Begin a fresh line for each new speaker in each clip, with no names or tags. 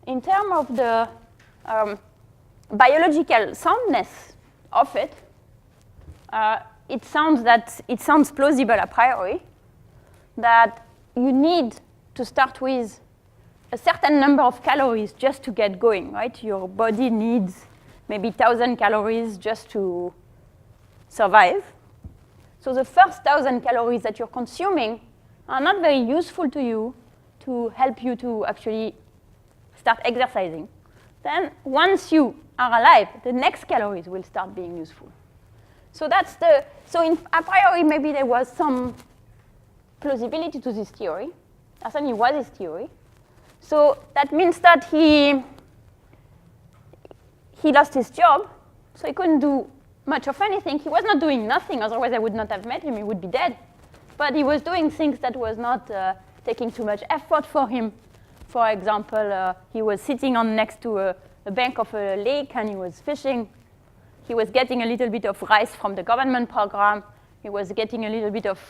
in terms of the biological soundness of it, it sounds plausible a priori that you need to start with a certain number of calories just to get going, right? Your body needs maybe 1,000 calories just to survive. So the first 1,000 calories that you're consuming are not very useful to you to help you to actually start exercising. Then once you are alive, the next calories will start being useful. So a priori, maybe there was some plausibility to this theory. Certainly was his theory. So that means that he lost his job, so he couldn't do much of anything. He was not doing nothing, otherwise I would not have met him, he would be dead. But he was doing things that was not taking too much effort for him. For example, he was sitting next to a bank of a lake and he was fishing. He was getting a little bit of rice from the government program. He was getting a little bit of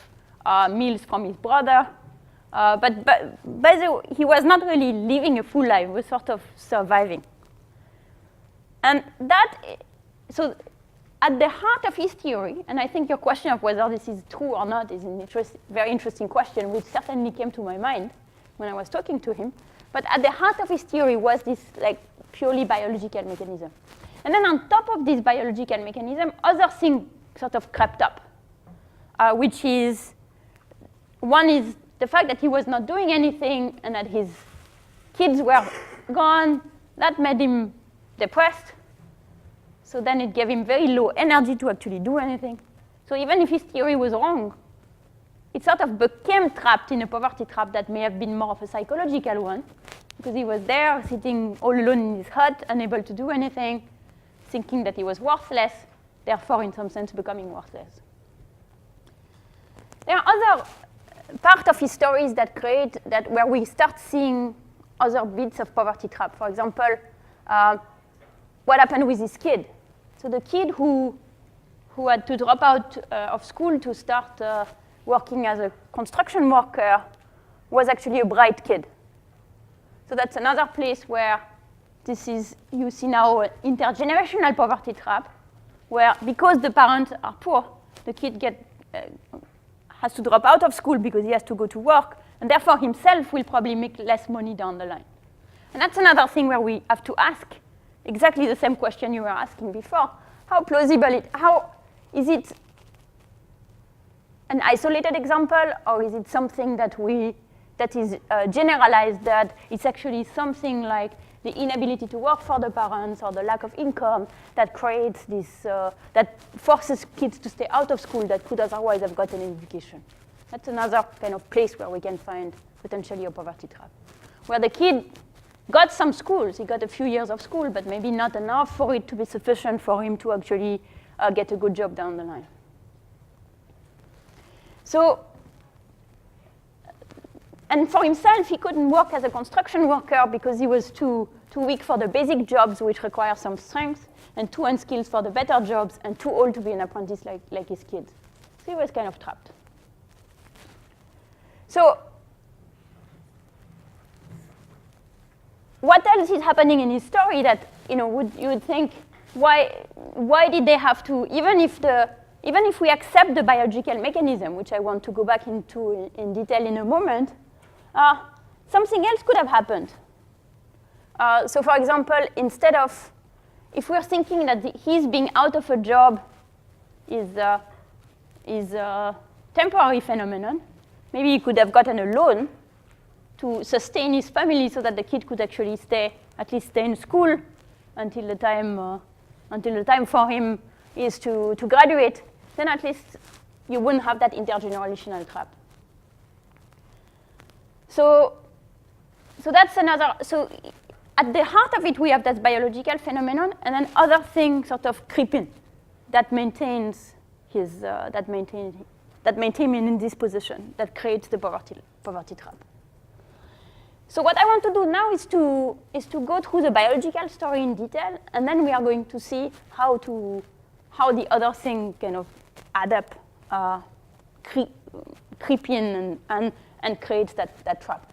meals from his brother. But by the way, he was not really living a full life. He was sort of surviving. And so at the heart of his theory, and I think your question of whether this is true or not is a very interesting question, which certainly came to my mind when I was talking to him. But at the heart of his theory was this like purely biological mechanism. And then on top of this biological mechanism, other things sort of crept up, which is, one is the fact that he was not doing anything and that his kids were gone. That made him depressed. So then it gave him very low energy to actually do anything. So even if his theory was wrong, it sort of became trapped in a poverty trap that may have been more of a psychological one, because he was there sitting all alone in his hut, unable to do anything, thinking that he was worthless, therefore in some sense becoming worthless. There are other parts of his stories where we start seeing other bits of poverty trap. For example, what happened with this kid? So the kid who had to drop out of school to start working as a construction worker was actually a bright kid. So that's another place where you see now an intergenerational poverty trap, where because the parents are poor, the kid has to drop out of school because he has to go to work, and therefore himself will probably make less money down the line. And that's another thing where we have to ask exactly the same question you were asking before. How plausible how is it an isolated example, or is it something that is generalized, that it's actually something like the inability to work for the parents or the lack of income that creates this, that forces kids to stay out of school that could otherwise have gotten an education. That's another kind of place where we can find potentially a poverty trap, where the kid got some schools, he got a few years of school, but maybe not enough for it to be sufficient for him to actually get a good job down the line. So, and for himself, he couldn't work as a construction worker because he was too weak for the basic jobs, which require some strength, and too unskilled for the better jobs, and too old to be an apprentice like his kids. So he was kind of trapped. So what else is happening in his story that you would think, why did they have to, even if we accept the biological mechanism, which I want to go back into in detail in a moment, something else could have happened. So for example, instead of, if we're thinking that his being out of a job is a temporary phenomenon, maybe he could have gotten a loan to sustain his family so that the kid could actually at least stay in school until the time for him is to graduate. Then at least you wouldn't have that intergenerational trap. So that's another, so at the heart of it we have that biological phenomenon, and then other things sort of creep in that maintain him in this position, that creates the poverty trap. So what I want to do now is to go through the biological story in detail, and then we are going to see how the other thing kind of add up, creep in and create that trap.